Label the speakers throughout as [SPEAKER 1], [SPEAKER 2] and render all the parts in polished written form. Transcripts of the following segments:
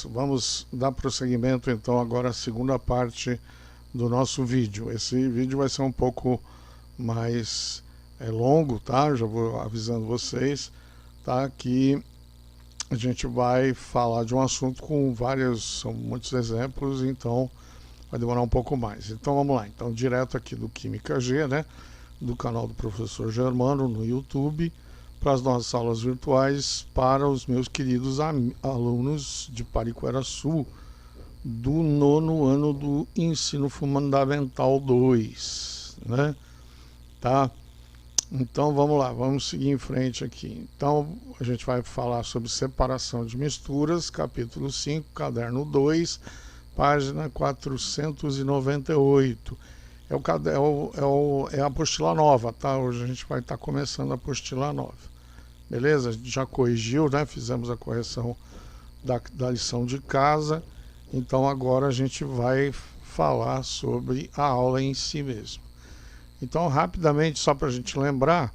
[SPEAKER 1] vamos dar prosseguimento então agora à segunda parte do nosso vídeo. Esse vídeo vai ser um pouco mais longo, tá? Já vou avisando vocês, tá? Que a gente vai falar de um assunto com são muitos exemplos, então vai demorar um pouco mais. Então vamos lá, então direto aqui do Química G, né? Do canal do professor Germano no YouTube, para as nossas aulas virtuais para os meus queridos alunos de Pariquera-Sul do 9º ano do Ensino Fundamental 2, né? Tá? Então vamos lá, vamos seguir em frente aqui. Então a gente vai falar sobre separação de misturas, capítulo 5, caderno 2, página 498. É a apostila nova, tá? Hoje a gente vai estar começando a apostila nova. Beleza? A gente já corrigiu, né? Fizemos a correção da lição de casa. Então agora a gente vai falar sobre a aula em si mesmo. Então, rapidamente, só para a gente lembrar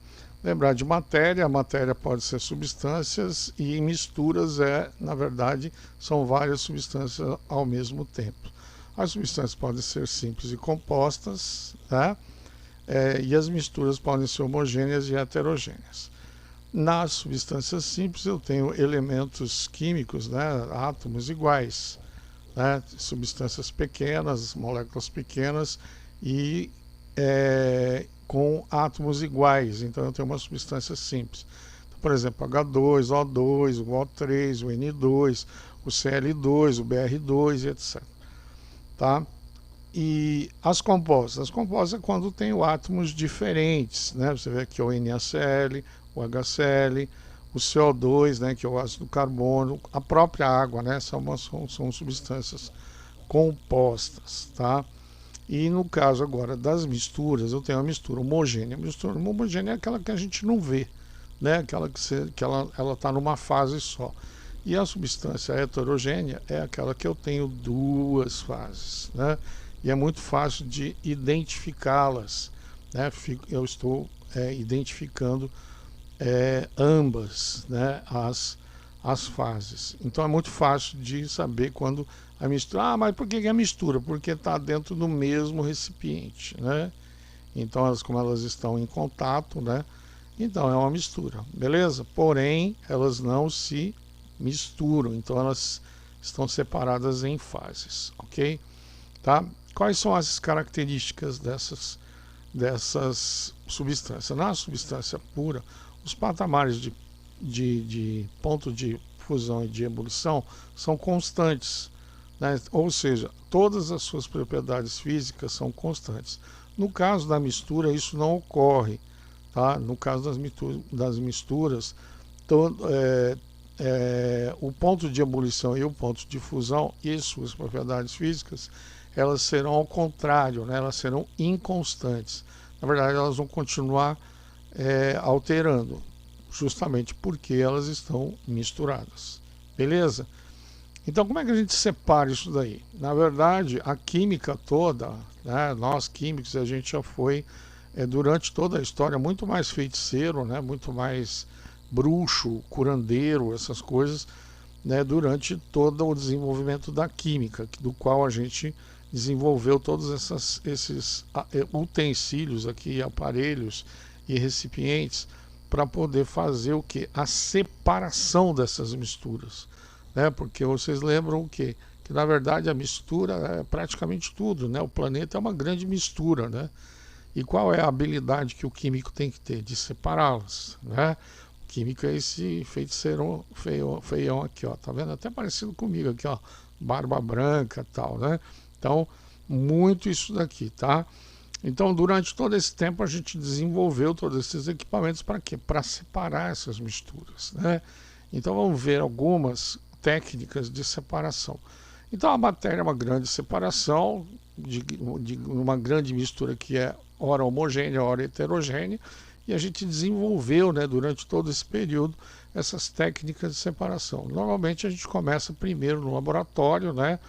[SPEAKER 1] de matéria. A matéria pode ser substâncias e misturas na verdade, são várias substâncias ao mesmo tempo. As substâncias podem ser simples e compostas, né? E as misturas podem ser homogêneas e heterogêneas. Nas substâncias simples eu tenho elementos químicos, né? Átomos iguais, né? Substâncias pequenas, moléculas pequenas e com átomos iguais. Então eu tenho uma substância simples. Então, por exemplo, H2, O2, o O3, o N2, o Cl2, o Br2 e etc. Tá? E as compostas é quando tem átomos diferentes, né? Você vê aqui o NaCl, o HCl, o CO2, né? Que é o ácido carbono, a própria água, né? São substâncias compostas, tá? E no caso agora das misturas, eu tenho a mistura homogênea. A mistura homogênea é aquela que a gente não vê, né? Aquela que ela está numa fase só. E a substância heterogênea é aquela que eu tenho duas fases, né? E é muito fácil de identificá-las, né? Eu estou identificando ambas, né? As fases. Então é muito fácil de saber quando a mistura. Ah, mas por que é mistura? Porque está dentro do mesmo recipiente, né? Então como elas estão em contato, né? Então é uma mistura, beleza? Porém, elas não se misturam, então elas estão separadas em fases, ok? Tá? Quais são as características dessas substâncias? Na substância pura, os patamares de ponto de fusão e de ebulição são constantes, né? Ou seja, todas as suas propriedades físicas são constantes. No caso da mistura, isso não ocorre, tá? No caso das misturas, o ponto de ebulição e o ponto de fusão e suas propriedades físicas, elas serão ao contrário, né? Elas serão inconstantes. Na verdade, elas vão continuar alterando, justamente porque elas estão misturadas. Beleza? Então, como é que a gente separa isso daí? Na verdade, a química toda, né, nós químicos, a gente já foi, durante toda a história, muito mais feiticeiro, né, muito mais bruxo, curandeiro, essas coisas, né, durante todo o desenvolvimento da química, do qual a gente desenvolveu todos esses utensílios aqui, aparelhos e recipientes, para poder fazer o que? A separação dessas misturas, né? Porque vocês lembram o quê? Que na verdade a mistura é praticamente tudo, né? O planeta é uma grande mistura, né? E qual é a habilidade que o químico tem que ter? De separá-las, né? O químico é esse feiticeiro feião aqui, ó, tá vendo? Até parecido comigo aqui, ó, barba branca e tal, né? Então, muito isso daqui, tá? Então, durante todo esse tempo, a gente desenvolveu todos esses equipamentos para quê? Para separar essas misturas, né? Então, vamos ver algumas técnicas de separação. Então, a matéria é uma grande separação de uma grande mistura que é ora homogênea, ora heterogênea, e a gente desenvolveu, né, durante todo esse período, essas técnicas de separação. Normalmente, a gente começa primeiro no laboratório, né,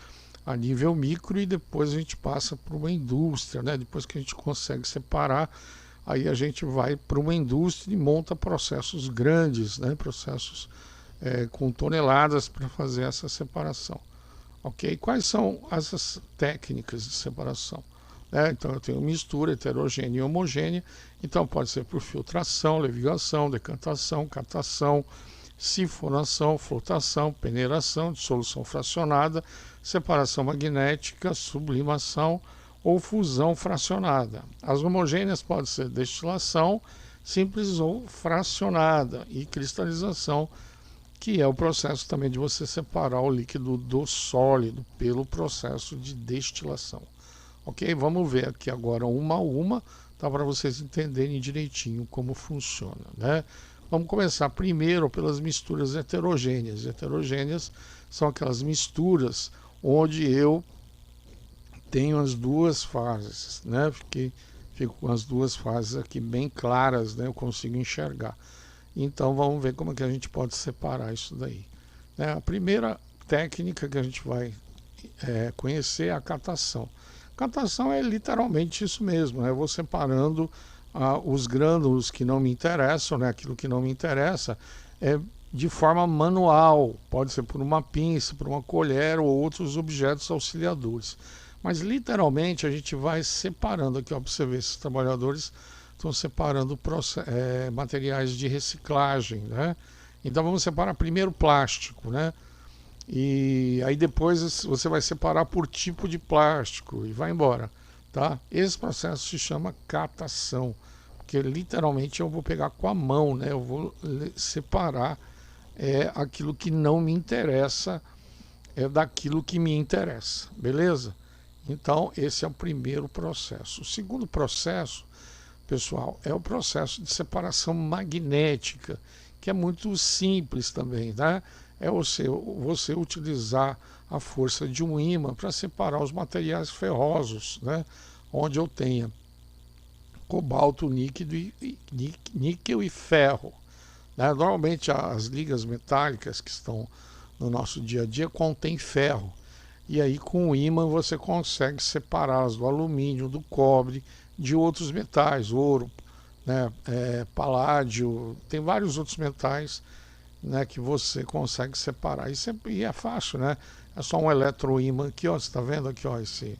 [SPEAKER 1] a nível micro, e depois a gente passa para uma indústria, né? Depois que a gente consegue separar, aí a gente vai para uma indústria e monta processos grandes, né? Processos com toneladas para fazer essa separação. Ok? Quais são essas técnicas de separação? Então eu tenho mistura heterogênea e homogênea, então pode ser por filtração, levigação, decantação, catação, sifonação, flotação, peneiração, dissolução fracionada, separação magnética, sublimação ou fusão fracionada. As homogêneas podem ser destilação simples ou fracionada e cristalização, que é o processo também de você separar o líquido do sólido pelo processo de destilação. Ok? Vamos ver aqui agora uma a uma, tá, para vocês entenderem direitinho como funciona, né? Vamos começar primeiro pelas misturas heterogêneas. Heterogêneas são aquelas misturas onde eu tenho as duas fases, né? Fico com as duas fases aqui bem claras, né? Eu consigo enxergar. Então vamos ver como é que a gente pode separar isso daí. A primeira técnica que a gente vai conhecer é a catação. Catação é literalmente isso mesmo, né? Eu vou separando os grânulos que não me interessam, né? Aquilo que não me interessa, de forma manual, pode ser por uma pinça, por uma colher ou outros objetos auxiliadores. Mas literalmente a gente vai separando aqui, ó, para você ver, esses trabalhadores estão separando materiais de reciclagem, né? Então vamos separar primeiro o plástico, né? E aí depois você vai separar por tipo de plástico e vai embora, tá? Esse processo se chama catação, porque literalmente eu vou pegar com a mão, né? Eu vou separar aquilo que não me interessa daquilo que me interessa, beleza? Então esse é o primeiro processo. O segundo processo, pessoal, é o processo de separação magnética, que é muito simples também, né? É você utilizar a força de um ímã para separar os materiais ferrosos, né? Onde eu tenha cobalto, níquel e ferro, né? Normalmente as ligas metálicas que estão no nosso dia a dia contêm ferro, e aí com o ímã você consegue separá-las do alumínio, do cobre, de outros metais, ouro, né? Paládio, tem vários outros metais, né, que você consegue separar. E é fácil, né? É só um eletroímã aqui, ó. Você está vendo aqui, ó, esse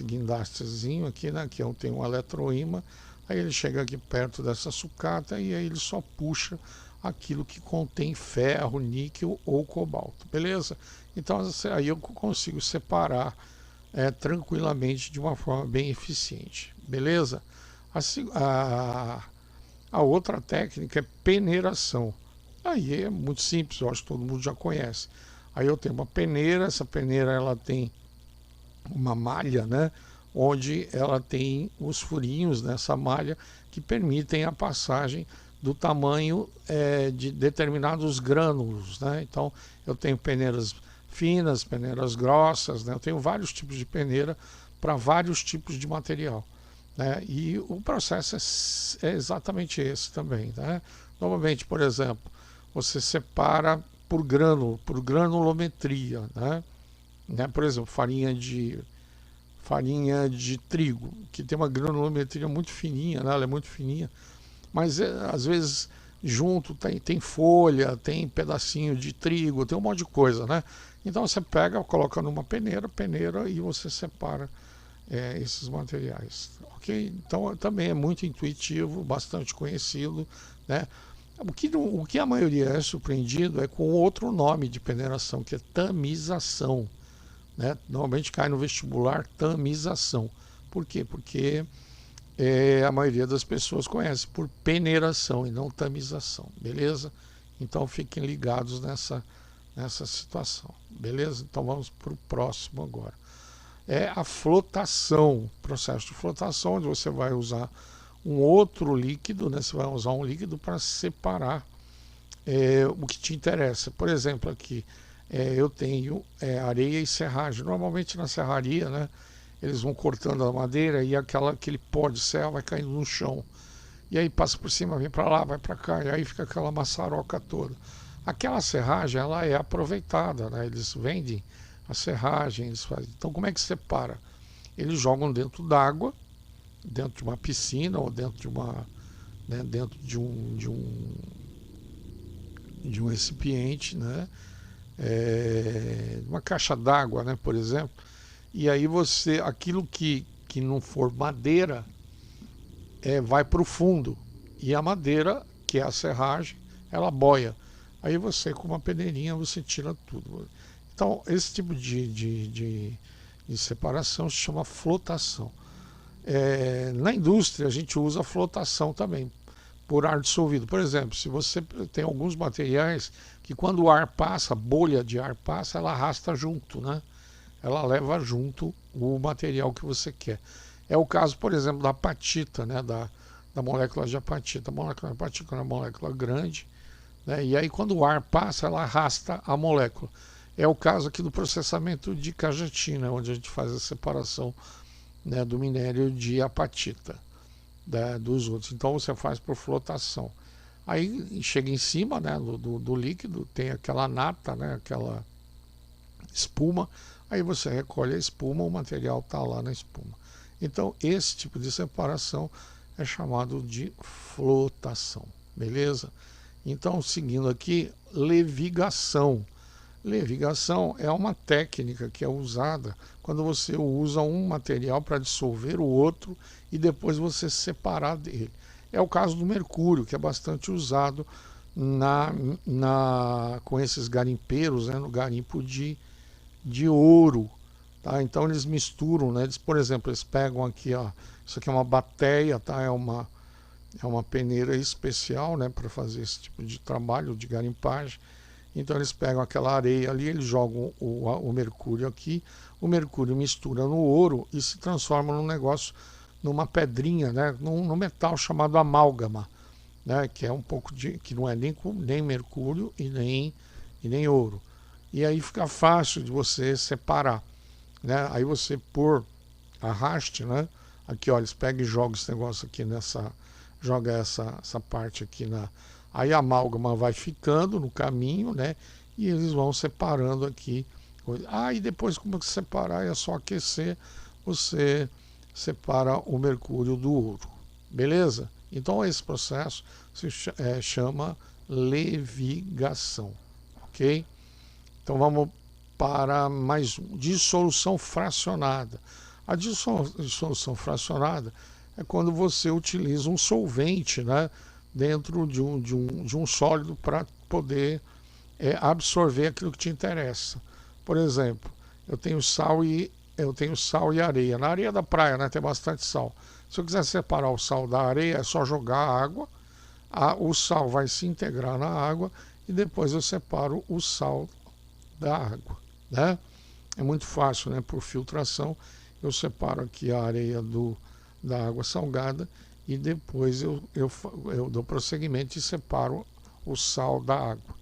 [SPEAKER 1] guindastezinho aqui, né? Aqui eu tenho um eletroímã. Aí ele chega aqui perto dessa sucata e aí ele só puxa aquilo que contém ferro, níquel ou cobalto, beleza? Então aí eu consigo separar tranquilamente de uma forma bem eficiente, beleza? A outra técnica é peneiração. Aí é muito simples, eu acho que todo mundo já conhece. Aí eu tenho uma peneira, essa peneira ela tem uma malha, né? Onde ela tem os furinhos nessa malha que permitem a passagem do tamanho de determinados grânulos, né? Então eu tenho peneiras finas, peneiras grossas, né? Eu tenho vários tipos de peneira para vários tipos de material, né? E o processo é exatamente esse também, né? Normalmente, por exemplo, você separa por grânulo, por granulometria, né? Por exemplo, farinha de trigo, que tem uma granulometria muito fininha, né? Ela é muito fininha, mas às vezes junto tem folha, tem pedacinho de trigo, tem um monte de coisa, né? Então você pega, coloca numa peneira e você separa esses materiais, ok? Então também é muito intuitivo, bastante conhecido, né? O que a maioria é surpreendido é com outro nome de peneiração, que é tamização, né? Normalmente cai no vestibular tamização. Por quê? Porque a maioria das pessoas conhece por peneiração e não tamização, beleza? Então fiquem ligados nessa situação, beleza? Então vamos para o próximo agora. É a flotação, processo de flotação, onde você vai usar um outro líquido, né? Você vai usar um líquido para separar o que te interessa. Por exemplo, aqui eu tenho areia e serragem. Normalmente na serraria, né, eles vão cortando a madeira e aquele pó de serra vai caindo no chão. E aí passa por cima, vem para lá, vai para cá, e aí fica aquela maçaroca toda. Aquela serragem, ela é aproveitada, né? Eles vendem a serragem, eles fazem. Então como é que separa? Eles jogam dentro d'água, dentro de uma piscina ou dentro de uma, né, dentro de um de um recipiente, né? Uma caixa d'água, né, por exemplo. E aí você, aquilo que não for madeira, vai para o fundo. E a madeira, que é a serragem, ela boia. Aí você, com uma peneirinha, você tira tudo. Então, esse tipo de separação se chama flotação. Na indústria, a gente usa flotação também, por ar dissolvido. Por exemplo, se você tem alguns materiais que quando o ar passa, a bolha de ar passa, ela arrasta junto, né? Ela leva junto o material que você quer. É o caso, por exemplo, da apatita, né? Da molécula de apatita. A molécula de apatita é uma molécula grande, né? E aí quando o ar passa, ela arrasta a molécula. É o caso aqui do processamento de cajetina, onde a gente faz a separação, né, do minério de apatita, né, dos outros. Então você faz por flotação. Aí chega em cima, né, do líquido, tem aquela nata, né, aquela espuma. Aí você recolhe a espuma, o material está lá na espuma. Então esse tipo de separação é chamado de flotação, beleza? Então, seguindo aqui, levigação. Levigação é uma técnica que é usada quando você usa um material para dissolver o outro e depois você separar dele. É o caso do mercúrio, que é bastante usado com esses garimpeiros, né, no garimpo de ouro. Tá? Então eles misturam, né? Por exemplo, eles pegam aqui, ó, isso aqui é uma bateia, tá? É uma peneira especial, né, para fazer esse tipo de trabalho de garimpagem. Então eles pegam aquela areia ali, eles jogam o mercúrio aqui, o mercúrio mistura no ouro e se transforma num negócio, numa pedrinha, né, num metal chamado amálgama, né, que é um pouco que não é nem mercúrio e nem ouro. E aí fica fácil de você separar, né? Aí você por arraste, né? Aqui, ó, eles pegam e jogam esse negócio aqui joga essa parte aqui aí a amálgama vai ficando no caminho, né? E eles vão separando aqui. E depois, como que separar? É só aquecer, você separa o mercúrio do ouro. Beleza? Então esse processo se chama levigação. Ok? Então vamos para mais um. Dissolução fracionada. A dissolução fracionada é quando você utiliza um solvente, né, dentro de um sólido para poder absorver aquilo que te interessa. Por exemplo, eu tenho sal e areia. Na areia da praia, né, tem bastante sal. Se eu quiser separar o sal da areia, é só jogar a água, o sal vai se integrar na água e depois eu separo o sal da água, né? É muito fácil, né? Por filtração, eu separo aqui a areia da água salgada e depois eu dou prosseguimento e separo o sal da água,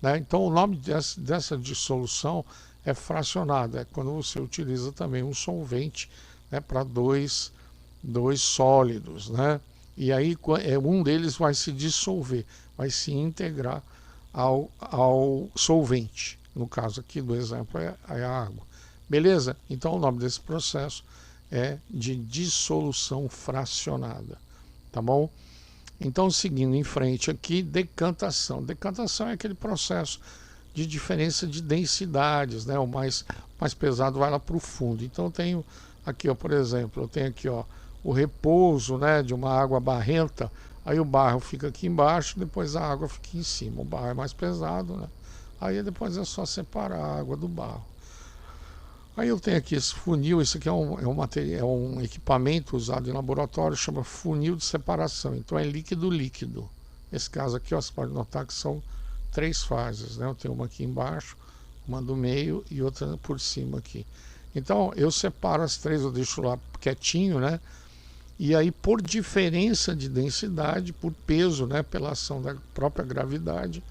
[SPEAKER 1] né? Então o nome dessa dissolução é fracionada, é quando você utiliza também um solvente, né, para dois sólidos, né? E aí um deles vai se dissolver, vai se integrar ao solvente. No caso aqui do exemplo é a água. Beleza? Então o nome desse processo é de dissolução fracionada. Tá bom? Então, seguindo em frente aqui, decantação. Decantação é aquele processo de diferença de densidades, né? O mais pesado vai lá para o fundo. Então eu tenho aqui, ó, por exemplo, eu tenho aqui, ó, o repouso, né, de uma água barrenta. Aí o barro fica aqui embaixo, depois a água fica em cima. O barro é mais pesado, né? Aí depois é só separar a água do barro. Aí eu tenho aqui esse funil, isso aqui é um equipamento usado em laboratório, chama funil de separação. Então é líquido-líquido. Nesse caso aqui, ó, você pode notar que são 3 fases, né? Eu tenho uma aqui embaixo, uma do meio e outra por cima aqui. Então eu separo as 3, eu deixo lá quietinho, né? E aí por diferença de densidade, por peso, né, pela ação da própria gravidade,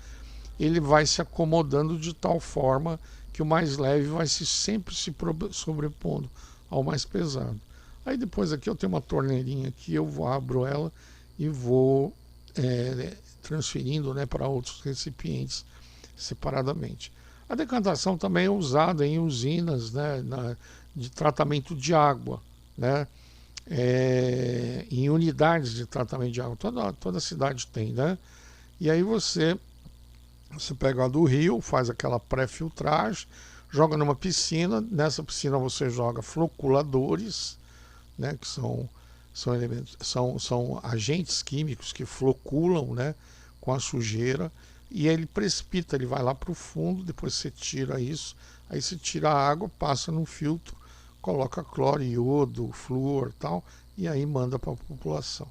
[SPEAKER 1] ele vai se acomodando de tal forma que o mais leve vai sempre se sobrepondo ao mais pesado. Aí depois aqui eu tenho uma torneirinha aqui, eu abro ela e vou transferindo, né, para outros recipientes separadamente. A decantação também é usada em usinas, né, de tratamento de água, né, em unidades de tratamento de água. Toda cidade tem, né? E aí você Você pega a do rio, faz aquela pré-filtragem, joga numa piscina. Nessa piscina você joga floculadores, né, que são elementos, são agentes químicos que floculam, né, com a sujeira, e ele precipita, ele vai lá para o fundo. Depois você tira isso, aí você tira a água, passa no filtro, coloca cloro, iodo, flúor, tal, e aí manda para a população.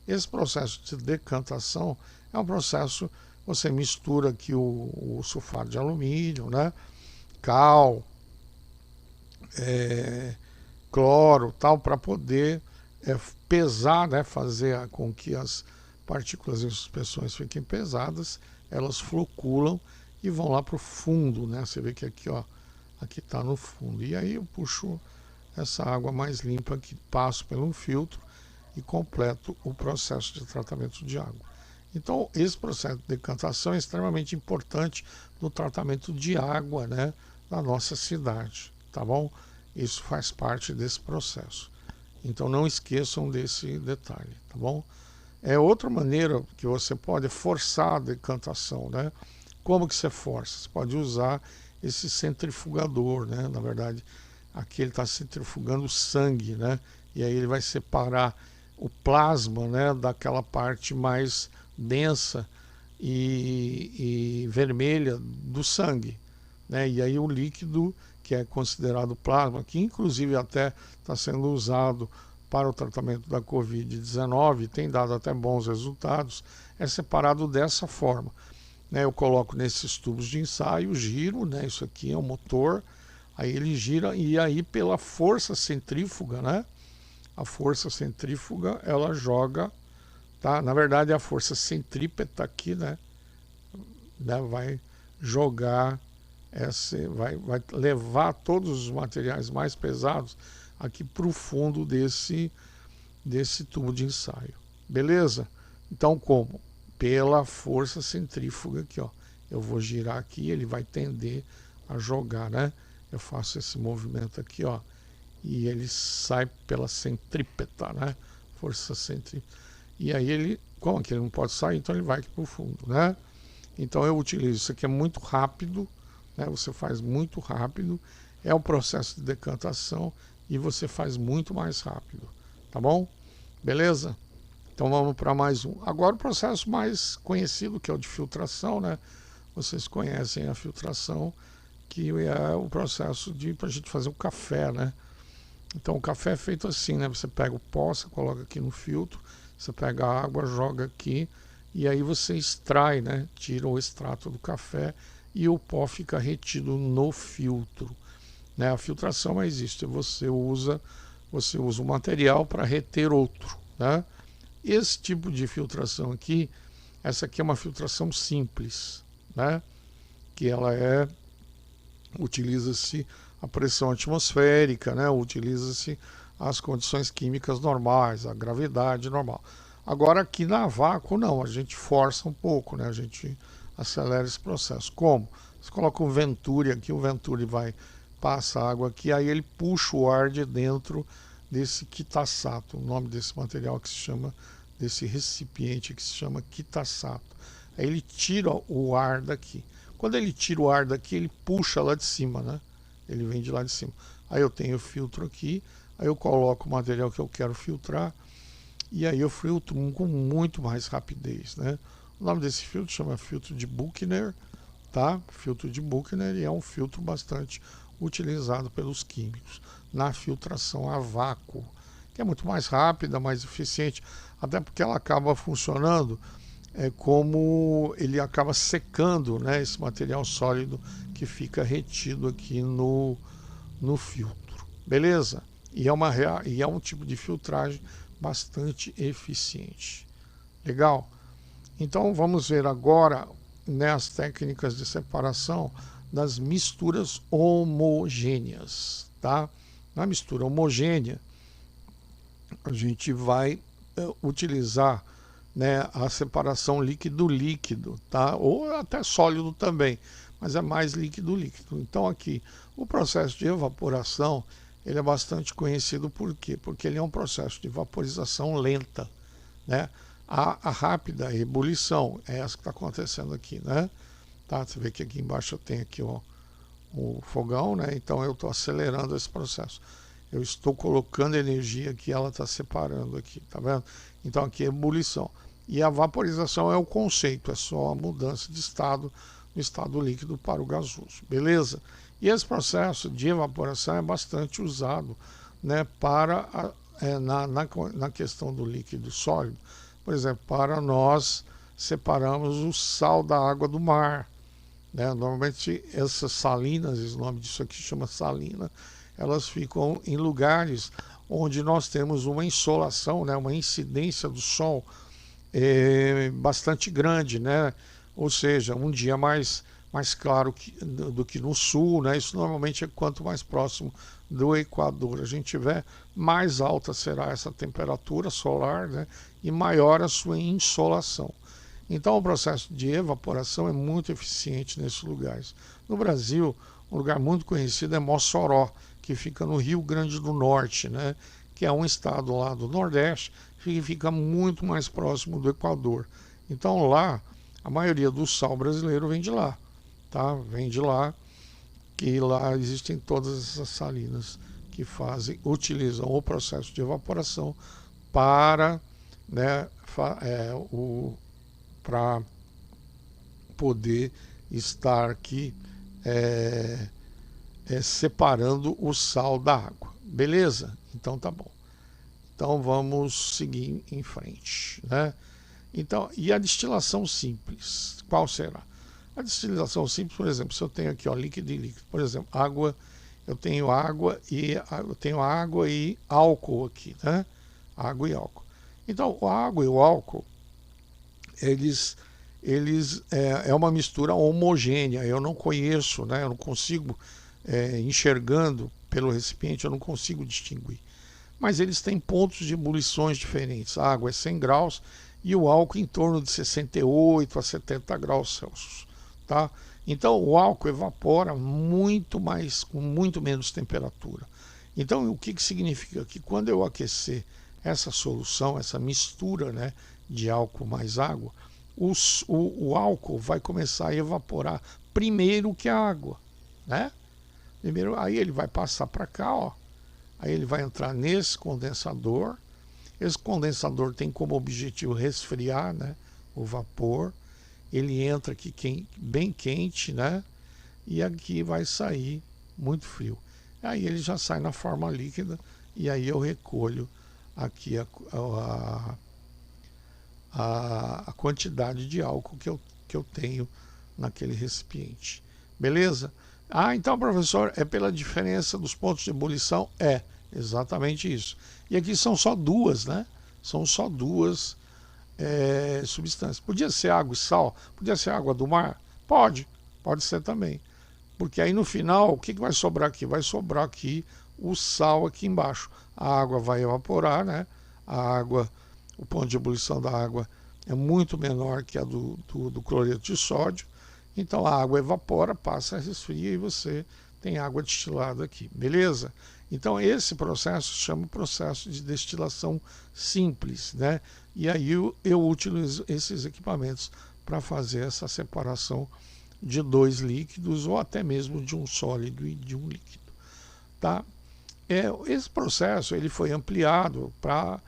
[SPEAKER 1] Esse processo de decantação é um processo, você mistura aqui o sulfato de alumínio, né, cal, cloro, tal, para poder pesar, né, fazer com que as partículas em suspensões fiquem pesadas. Elas floculam e vão lá para o fundo, né? Você vê que aqui, ó, aqui está no fundo. E aí eu puxo essa água mais limpa que passo pelo filtro e completo o processo de tratamento de água. Então, esse processo de decantação é extremamente importante no tratamento de água, né, na nossa cidade, tá bom? Isso faz parte desse processo. Então, não esqueçam desse detalhe, tá bom? É outra maneira que você pode forçar a decantação, né? Como que você força? Você pode usar esse centrifugador, né? Na verdade, aqui ele está centrifugando o sangue, né? E aí ele vai separar o plasma, né, daquela parte mais densa e vermelha do sangue, né? E aí o líquido, que é considerado plasma, que inclusive até está sendo usado para o tratamento da Covid-19, tem dado até bons resultados, é separado dessa forma, né? Eu coloco nesses tubos de ensaio, giro, né? Isso aqui é o motor, aí ele gira e aí pela força centrífuga, né? A força centrífuga, ela joga, tá? Na verdade, a força centrípeta aqui, né? Vai jogar, vai levar todos os materiais mais pesados aqui para o fundo desse tubo de ensaio. Beleza? Então, como? Pela força centrífuga aqui, ó. Eu vou girar aqui, ele vai tender a jogar, né? Eu faço esse movimento aqui, ó, e ele sai pela centrípeta, né? Força centrípeta. E aí ele, como aqui ele não pode sair, então ele vai aqui para o fundo, né? Então eu utilizo isso aqui, é muito rápido, né? Você faz muito rápido, é o processo de decantação e você faz muito mais rápido, tá bom? Beleza? Então vamos para mais um. Agora o processo mais conhecido, que é o de filtração, né? Vocês conhecem a filtração, que é o processo de para a gente fazer o café, né? Então o café é feito assim, né? Você pega o pó, você coloca aqui no filtro, você pega a água, joga aqui e aí você extrai, né? Tira o extrato do café e o pó fica retido no filtro, né? A filtração é isso, você usa um material para reter outro, né? Esse tipo de filtração aqui, essa aqui é uma filtração simples, né? Que ela utiliza-se a pressão atmosférica, né? Utiliza-se as condições químicas normais, a gravidade normal. Agora aqui na vácuo não, a gente força um pouco, né? A gente acelera esse processo. Como? Você coloca um Venturi aqui, o Venturi passa a água aqui, aí ele puxa o ar de dentro desse Kitasato, o nome desse material que se chama, desse recipiente que se chama Kitasato. Aí ele tira o ar daqui. Quando ele tira o ar daqui, ele puxa lá de cima, né? Ele vem de lá de cima. Aí eu tenho o filtro aqui, aí eu coloco o material que eu quero filtrar, e aí eu filtro com muito mais rapidez, né? O nome desse filtro chama filtro de Buchner, tá? Filtro de Buchner, e é um filtro bastante utilizado pelos químicos na filtração a vácuo, que é muito mais rápida, mais eficiente, até porque ela acaba funcionando como ele acaba secando, né, esse material sólido que fica retido aqui no filtro. Beleza? E é um tipo de filtragem bastante eficiente. Legal? Então vamos ver agora, né, as técnicas de separação das misturas homogêneas, tá? Na mistura homogênea, a gente vai utilizar, né, a separação líquido-líquido, tá? Ou até sólido também, mas é mais líquido-líquido. Então aqui, o processo de evaporação, ele é bastante conhecido por quê? Porque ele é um processo de vaporização lenta, né? A rápida ebulição é essa que está acontecendo aqui, né? tá? Você vê que aqui embaixo eu tenho aqui o fogão, né? Então eu estou acelerando esse processo. Eu estou colocando energia que ela está separando aqui, tá vendo? Então aqui é ebulição. E a vaporização é o conceito, é só a mudança de estado do estado líquido para o gasoso, beleza? E esse processo de evaporação é bastante usado, né, na questão do líquido sólido. Por exemplo, para nós separarmos o sal da água do mar, né? Normalmente essas salinas, o nome disso aqui chama salina, elas ficam em lugares onde nós temos uma insolação, né, uma incidência do sol bastante grande, né? Ou seja, um dia mais claro do que no sul, né? Isso normalmente é quanto mais próximo do Equador a gente tiver, mais alta será essa temperatura solar, né? E maior a sua insolação. Então o processo de evaporação é muito eficiente nesses lugares. No Brasil, um lugar muito conhecido é Mossoró, que fica no Rio Grande do Norte, né? Que é um estado lá do Nordeste, que fica muito mais próximo do Equador. Então lá, a maioria do sal brasileiro vem de lá, tá? Vem de lá, que lá existem todas essas salinas que utilizam o processo de evaporação para, né, para poder estar aqui separando o sal da água. Beleza? Então tá bom. Então vamos seguir em frente, né? Então, e a destilação simples, qual será? A destilação simples, por exemplo, se eu tenho aqui, ó, líquido e líquido, por exemplo, água, eu tenho água e álcool aqui, né? Água e álcool. Então, a água e o álcool, eles é uma mistura homogênea. Eu não conheço, né? Eu não consigo, enxergando pelo recipiente, eu não consigo distinguir. Mas eles têm pontos de ebulições diferentes. A água é 100 graus e o álcool em torno de 68 a 70 graus Celsius, tá? Então o álcool evapora muito mais, com muito menos temperatura. Então o que significa? Que quando eu aquecer essa solução, essa mistura, né, de álcool mais água, o álcool vai começar a evaporar primeiro que a água, né? Primeiro, aí ele vai passar para cá, ó. Aí ele vai entrar nesse condensador. Esse condensador tem como objetivo resfriar, né, o vapor. Ele entra aqui bem quente, né? E aqui vai sair muito frio. Aí ele já sai na forma líquida e aí eu recolho aqui a quantidade de álcool que eu tenho naquele recipiente. Beleza? Ah, então, professor, é pela diferença dos pontos de ebulição? É, exatamente isso. E aqui são só duas, né? São só duas substâncias. Podia ser água e sal? Podia ser água do mar? Pode ser também. Porque aí no final, o que vai sobrar aqui? Vai sobrar aqui o sal aqui embaixo. A água vai evaporar, né? A água, o ponto de ebulição da água é muito menor que a do cloreto de sódio. Então a água evapora, passa, resfria e você tem água destilada aqui, beleza? Então esse processo se chama processo de destilação simples, né? E aí eu utilizo esses equipamentos para fazer essa separação de dois líquidos ou até mesmo de um sólido e de um líquido, tá? Esse processo ele foi ampliado para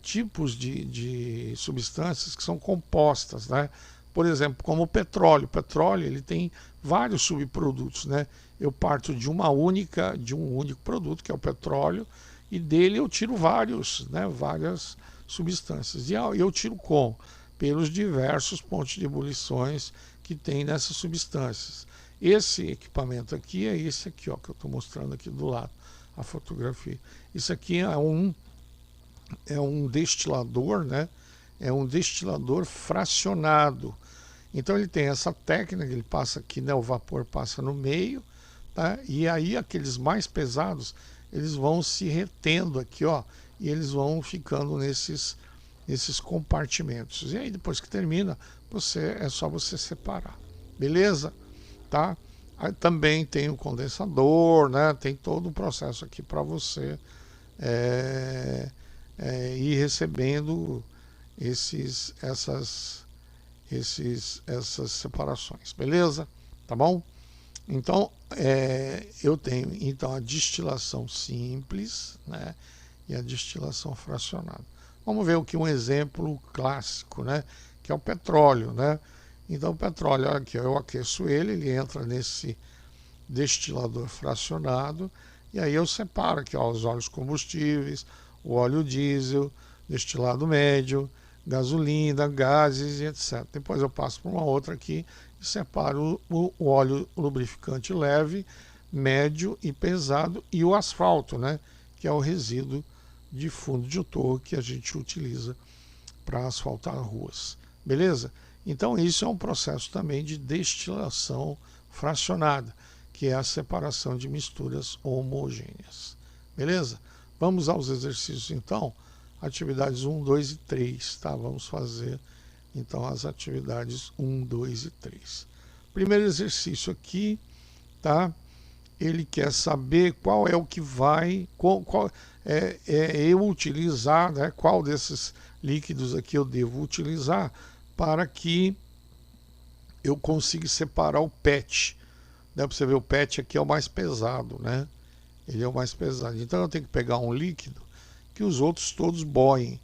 [SPEAKER 1] tipos de substâncias que são compostas, né? Por exemplo, como o petróleo. O petróleo ele tem vários subprodutos, né? Eu parto de um único produto, que é o petróleo, e dele eu tiro várias substâncias. E eu tiro como? Pelos diversos pontos de ebulições que tem nessas substâncias. Esse equipamento aqui é esse aqui, ó, que eu estou mostrando aqui do lado, a fotografia. Isso aqui é um destilador, né? É um destilador fracionado. Então ele tem essa técnica, ele passa aqui, né? O vapor passa no meio, tá? E aí aqueles mais pesados, eles vão se retendo aqui, ó, e eles vão ficando nesses compartimentos. E aí depois que termina, é só você separar. Beleza? Tá? Aí também tem o condensador, né? Tem todo um processo aqui para você ir recebendo essas separações, beleza? Tá bom? Então, eu tenho então a destilação simples, né, e a destilação fracionada. Vamos ver aqui um exemplo clássico, né, que é o petróleo, né? Então, o petróleo, aqui eu aqueço ele entra nesse destilador fracionado, e aí eu separo aqui, ó, os óleos combustíveis, o óleo diesel, destilado médio, gasolina, gases e etc. Depois eu passo para uma outra aqui e separo o óleo lubrificante leve, médio e pesado e o asfalto, né, que é o resíduo de fundo de torre que a gente utiliza para asfaltar ruas. Beleza? Então isso é um processo também de destilação fracionada, que é a separação de misturas homogêneas. Beleza? Vamos aos exercícios então. Atividades 1, 2 e 3, tá? Vamos fazer então as atividades 1, 2 e 3. Primeiro exercício aqui, tá? Ele quer saber qual é o que vai, qual eu utilizar, né? Qual desses líquidos aqui eu devo utilizar para que eu consiga separar o PET. Dá para você ver, o PET aqui é o mais pesado, né? Ele é o mais pesado. Então eu tenho que pegar um líquido que os outros todos boiem.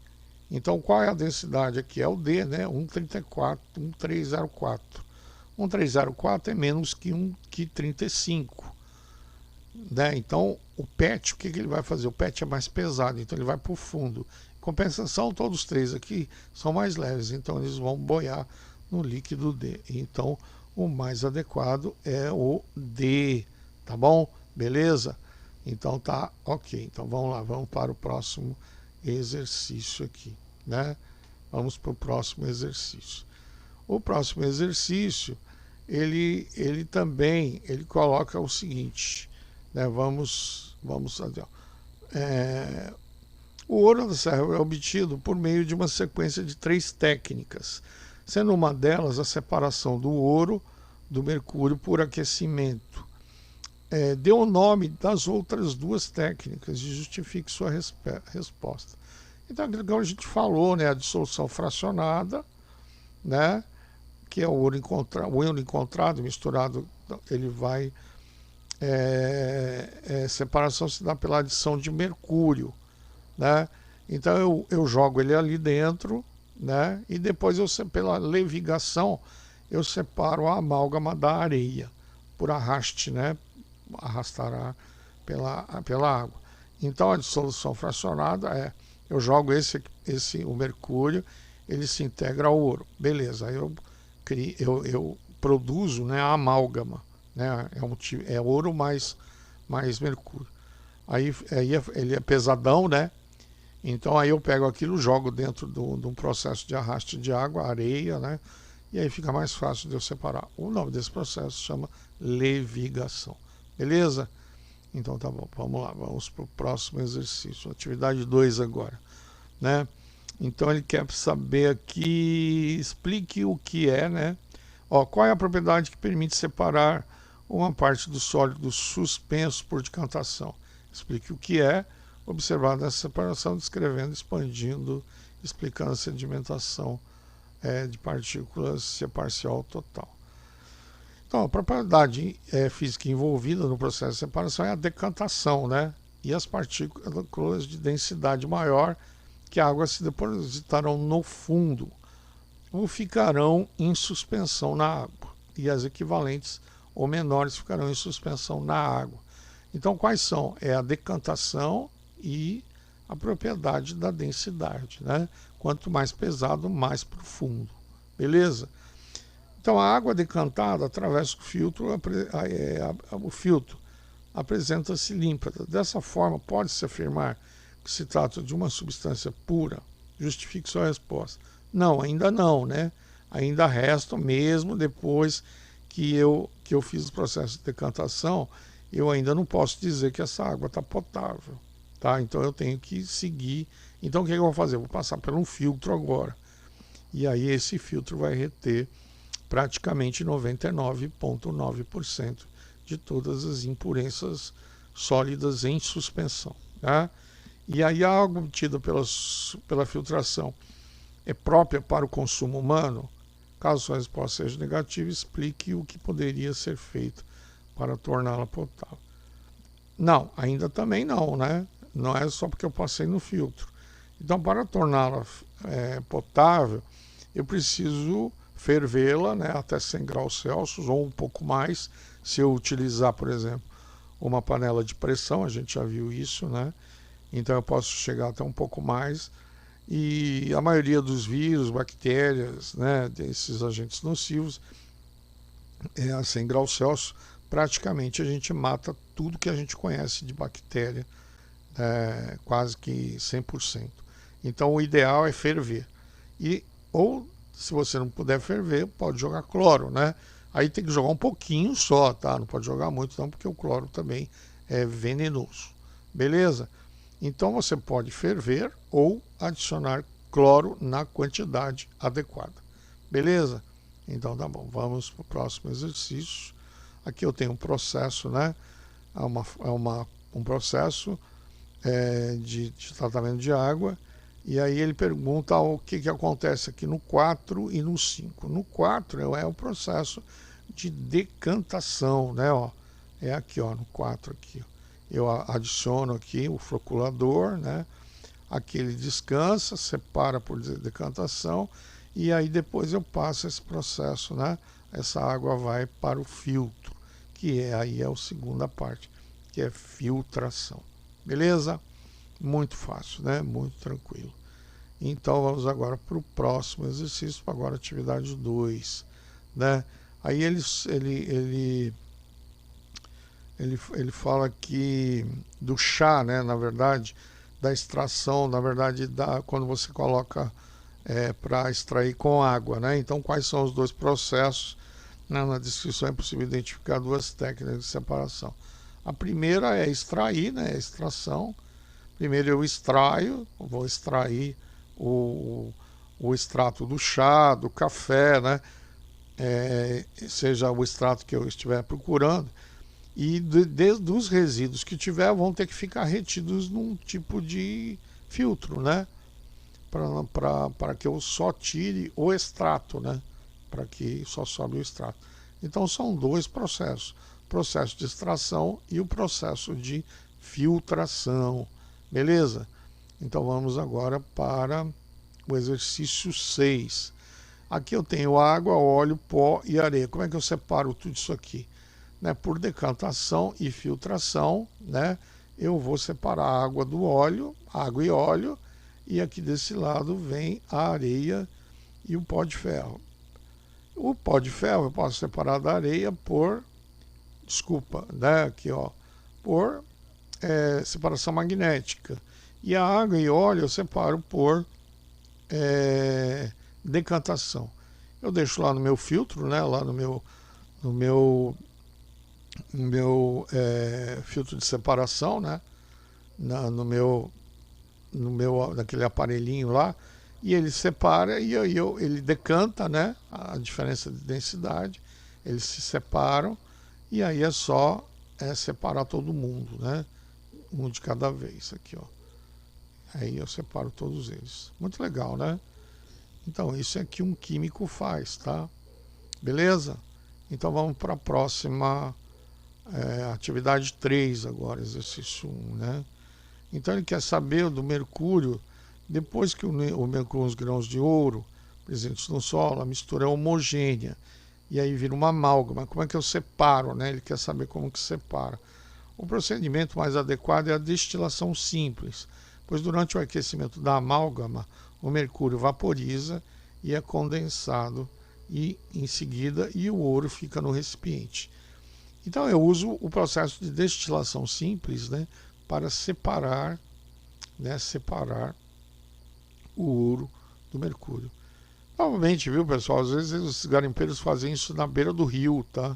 [SPEAKER 1] Então qual é a densidade aqui? É o D, né? 1,34, 1,304. 1,304 é menos que 35. Né? Então o PET, o que ele vai fazer? O PET é mais pesado, então ele vai para o fundo. Em compensação, todos os três aqui são mais leves, então eles vão boiar no líquido D. Então o mais adequado é o D, tá bom? Beleza? Então tá ok. Então vamos lá, vamos para o próximo exercício aqui, né? Vamos para o próximo exercício. O próximo exercício, ele também coloca o seguinte, né? Vamos o ouro da serra é obtido por meio de uma sequência de 3 técnicas, sendo uma delas a separação do ouro do mercúrio por aquecimento. Dê o nome das outras 2 técnicas e justifique sua resposta. Então, aquilo que a gente falou, né, a dissolução fracionada, né, que é o ouro encontrado misturado, ele vai separação se dá pela adição de mercúrio, né? Então eu jogo ele ali dentro, né? E depois pela levigação eu separo a amálgama da areia por arraste, né? Arrastará pela água. Então a dissolução fracionada eu jogo o mercúrio, ele se integra ao ouro, beleza? Aí eu produzo, né, a amálgama, né? É ouro mais mercúrio. Aí ele é pesadão, né? Então aí eu pego aquilo, jogo dentro de um processo de arraste de água, areia, né? E aí fica mais fácil de eu separar. O nome desse processo chama levigação. Beleza? Então tá bom, vamos lá, vamos para o próximo exercício. Atividade 2 agora, né? Então ele quer saber aqui, explique o que é, né? Ó, qual é a propriedade que permite separar uma parte do sólido suspenso por decantação? Explique o que é, observando essa separação, descrevendo, expandindo, explicando a sedimentação de partículas, se é parcial ou total. Então, a propriedade física envolvida no processo de separação é a decantação, né? E as partículas de densidade maior que a água se depositarão no fundo ou ficarão em suspensão na água, e as equivalentes ou menores ficarão em suspensão na água. Então, quais são? É a decantação e a propriedade da densidade, né? Quanto mais pesado, mais profundo. Beleza? Então, a água decantada atravessa o filtro, o filtro apresenta-se limpa. Dessa forma, pode-se afirmar que se trata de uma substância pura? Justifique sua resposta. Não, ainda não, né? Ainda resta, mesmo depois que eu fiz o processo de decantação, eu ainda não posso dizer que essa água está potável, tá? Então eu tenho que seguir. Então o que eu vou fazer? Eu vou passar por um filtro agora. E aí esse filtro vai reter praticamente 99,9% de todas as impurezas sólidas em suspensão, tá? E aí a água obtida pela filtração é própria para o consumo humano? Caso sua resposta seja negativa, explique o que poderia ser feito para torná-la potável. Não, ainda também não, né? Não é só porque eu passei no filtro. Então, para torná-la potável, eu preciso fervê-la, né, até 100 graus Celsius ou um pouco mais, se eu utilizar, por exemplo, uma panela de pressão, a gente já viu isso, né? Então eu posso chegar até um pouco mais. E a maioria dos vírus, bactérias, né, desses agentes nocivos, a 100 graus Celsius, praticamente a gente mata tudo que a gente conhece de bactéria, quase que 100%. Então o ideal é ferver. Ou se você não puder ferver, pode jogar cloro, né? Aí tem que jogar um pouquinho só, tá? Não pode jogar muito não, porque o cloro também é venenoso. Beleza? Então você pode ferver ou adicionar cloro na quantidade adequada. Beleza? Então tá bom, vamos para o próximo exercício. Aqui eu tenho um processo, né? Um processo de tratamento de água. E aí ele pergunta o que acontece aqui no 4 e no 5. No 4 é o processo de decantação, né? Ó, é aqui, ó, no 4 aqui. Eu adiciono aqui o floculador, né? Aqui ele descansa, separa por decantação e aí depois eu passo esse processo, né? Essa água vai para o filtro, que aí é a segunda parte, que é filtração. Beleza? Muito fácil, né? Muito tranquilo. Então vamos agora para o próximo exercício, agora atividade 2, né? Aí ele fala aqui do chá, né? Na verdade, da extração, na verdade, quando você coloca para extrair com água, né? Então, quais são os dois processos? Na descrição é possível identificar duas técnicas de separação. A primeira é extrair, né? A extração. Primeiro eu extraio, vou extrair o extrato do chá, do café, né? Seja o extrato que eu estiver procurando. E dos resíduos que tiver vão ter que ficar retidos num tipo de filtro, né? Para que eu só tire o extrato, né? Para que só sobe o extrato. Então são dois processos: o processo de extração e o processo de filtração. Beleza? Então vamos agora para o exercício 6. Aqui eu tenho água, óleo, pó e areia. Como é que eu separo tudo isso aqui? Né, por decantação e filtração, né, eu vou separar a água do óleo, água e óleo, e aqui desse lado vem a areia e o pó de ferro. O pó de ferro eu posso separar da areia né, aqui ó, por separação magnética. E a água e óleo eu separo por decantação. Eu deixo lá no meu filtro, né, lá no meu filtro de separação, né? Naquele aparelhinho lá, e ele separa e aí ele decanta, né? A diferença de densidade, eles se separam e aí é só separar todo mundo, né? Um de cada vez aqui, ó. Aí eu separo todos eles. Muito legal, né? Então isso é que um químico faz, tá? Beleza? Então vamos para a próxima atividade 3 agora, exercício 1, né? Então ele quer saber do mercúrio, depois que o mercúrio, os grãos de ouro presentes no solo, a mistura é homogênea, e aí vira uma amálgama. Como é que eu separo, né? Ele quer saber como que separa. O procedimento mais adequado é a destilação simples, pois durante o aquecimento da amálgama, o mercúrio vaporiza e é condensado, e em seguida o ouro fica no recipiente. Então eu uso o processo de destilação simples, né, para separar o ouro do mercúrio. Novamente, viu, pessoal, às vezes os garimpeiros fazem isso na beira do rio, tá?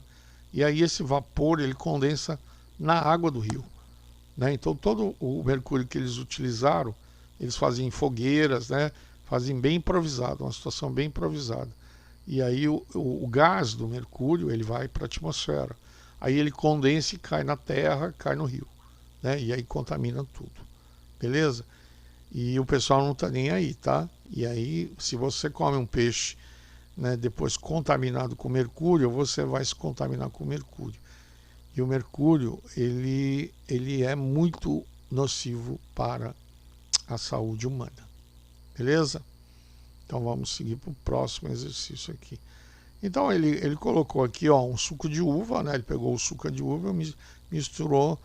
[SPEAKER 1] E aí esse vapor ele condensa na água do rio, né? Então todo o mercúrio que eles utilizaram, eles fazem em fogueiras, né? Fazem bem improvisado, uma situação bem improvisada. E aí o gás do mercúrio ele vai para a atmosfera. Aí ele condensa e cai na terra, cai no rio, né? E aí contamina tudo, beleza? E o pessoal não tá nem aí, tá? E aí, se você come um peixe né, depois contaminado com mercúrio, você vai se contaminar com mercúrio. E o mercúrio, ele é muito nocivo para a saúde humana. Beleza? Então vamos seguir para o próximo exercício aqui. Então ele colocou aqui, ó, um suco de uva, né? Ele pegou o suco de uva e misturou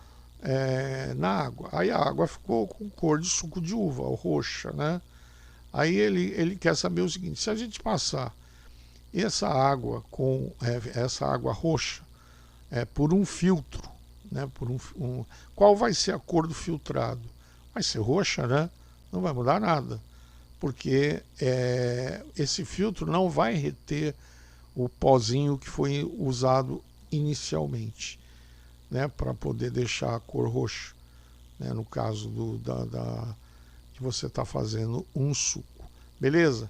[SPEAKER 1] na água. Aí a água ficou com cor de suco de uva, roxa, né? Aí ele quer saber o seguinte: se a gente passar essa água com essa água roxa por um filtro, né? Qual vai ser a cor do filtrado? Vai ser roxa, né? Não vai mudar nada, porque esse filtro não vai reter o pozinho que foi usado inicialmente, né, para poder deixar a cor roxa, né, no caso que você está fazendo um suco, beleza?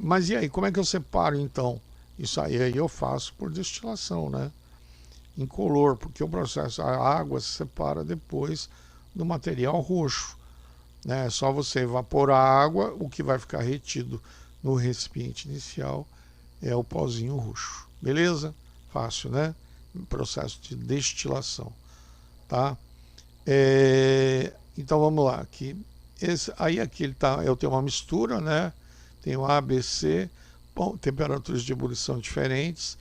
[SPEAKER 1] Mas e aí, como é que eu separo então? Isso aí eu faço por destilação, né, incolor, porque o processo, a água se separa depois do material roxo, né? É só você evaporar a água, o que vai ficar retido no recipiente inicial é o pozinho roxo, beleza? Fácil, né? Processo de destilação, tá? Então vamos lá, aqui aqui eu tenho uma mistura, né? Tenho A, B, C, bom, temperaturas de ebulição diferentes.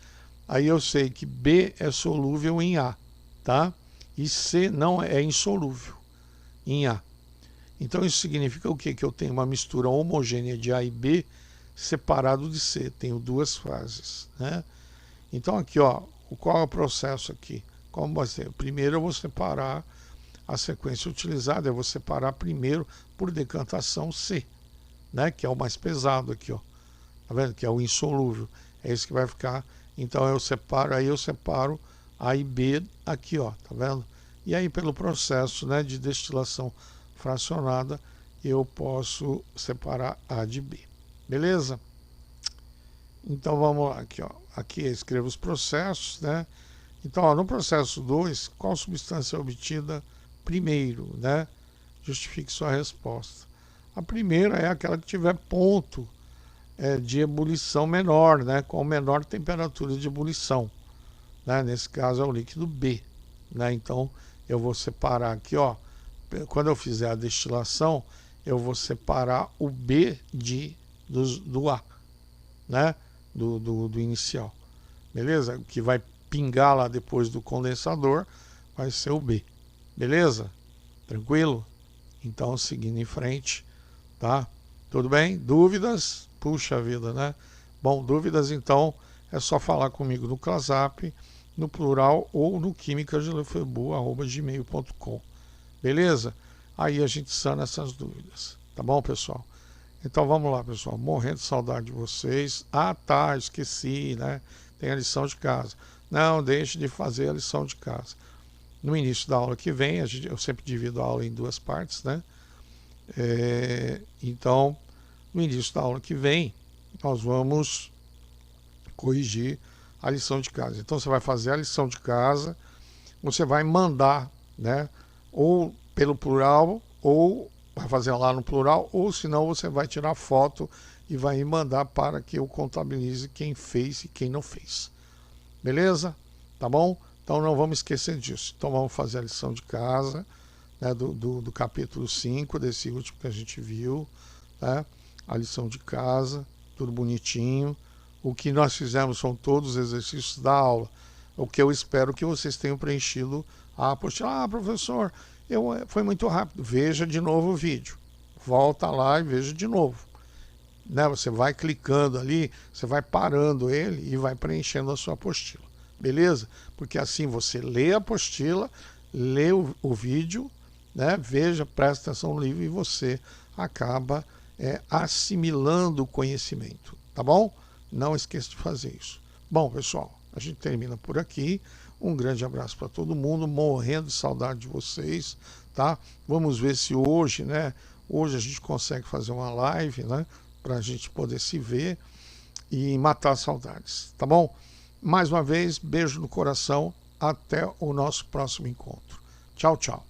[SPEAKER 1] Aí eu sei que B é solúvel em A, tá? E C não é insolúvel em A. Então isso significa o quê? Que eu tenho uma mistura homogênea de A e B separado de C, tenho duas fases, né? Então aqui, ó, qual é o processo aqui? Como vai ser? Primeiro eu vou separar a sequência utilizada, eu vou separar primeiro por decantação C, né? Que é o mais pesado aqui, ó. Tá vendo? Que é o insolúvel. É esse que vai ficar. Então eu separo A e B aqui, ó, tá vendo? E aí pelo processo, né, de destilação fracionada, eu posso separar A de B. Beleza? Então vamos lá, aqui, ó. Aqui eu escrevo os processos, né? Então, ó, no processo 2, qual substância é obtida primeiro, né? Justifique sua resposta. A primeira é aquela que tiver ponto de ebulição menor, né? Com menor temperatura de ebulição, né? Nesse caso é o líquido B, né? Então eu vou separar aqui, ó. Quando eu fizer a destilação, eu vou separar o B do A, né? Do inicial, beleza? O que vai pingar lá depois do condensador vai ser o B, beleza? Tranquilo? Então, seguindo em frente, tá? Tudo bem? Dúvidas? Puxa vida, né? Bom, dúvidas então é só falar comigo no ClaSap, no plural ou no quimicasdelefebu@gmail.com, beleza? Aí a gente sana essas dúvidas, tá bom, pessoal? Então vamos lá, pessoal, morrendo de saudade de vocês. Ah, tá, esqueci, né? Tem a lição de casa. Não deixe de fazer a lição de casa. No início da aula que vem, eu sempre divido a aula em duas partes, né? Então, no início da aula que vem, nós vamos corrigir a lição de casa. Então você vai fazer a lição de casa, você vai mandar, né? Ou pelo plural, ou vai fazer lá no plural, ou senão você vai tirar foto e vai me mandar para que eu contabilize quem fez e quem não fez. Beleza? Tá bom? Então não vamos esquecer disso. Então vamos fazer a lição de casa, né, do capítulo 5, desse último que a gente viu, né? A lição de casa, tudo bonitinho. O que nós fizemos são todos os exercícios da aula. O que eu espero que vocês tenham preenchido a apostila. Ah, professor, foi muito rápido. Veja de novo o vídeo. Volta lá e veja de novo. Né? Você vai clicando ali, você vai parando ele e vai preenchendo a sua apostila. Beleza? Porque assim você lê a apostila, lê o vídeo, né? Veja, presta atenção no livro e você acaba assimilando o conhecimento. Tá bom? Não esqueça de fazer isso. Bom, pessoal, a gente termina por aqui. Um grande abraço para todo mundo, morrendo de saudade de vocês, tá? Vamos ver se hoje, né? Hoje a gente consegue fazer uma live, né? Para a gente poder se ver e matar saudades, tá bom? Mais uma vez, beijo no coração, até o nosso próximo encontro. Tchau, tchau.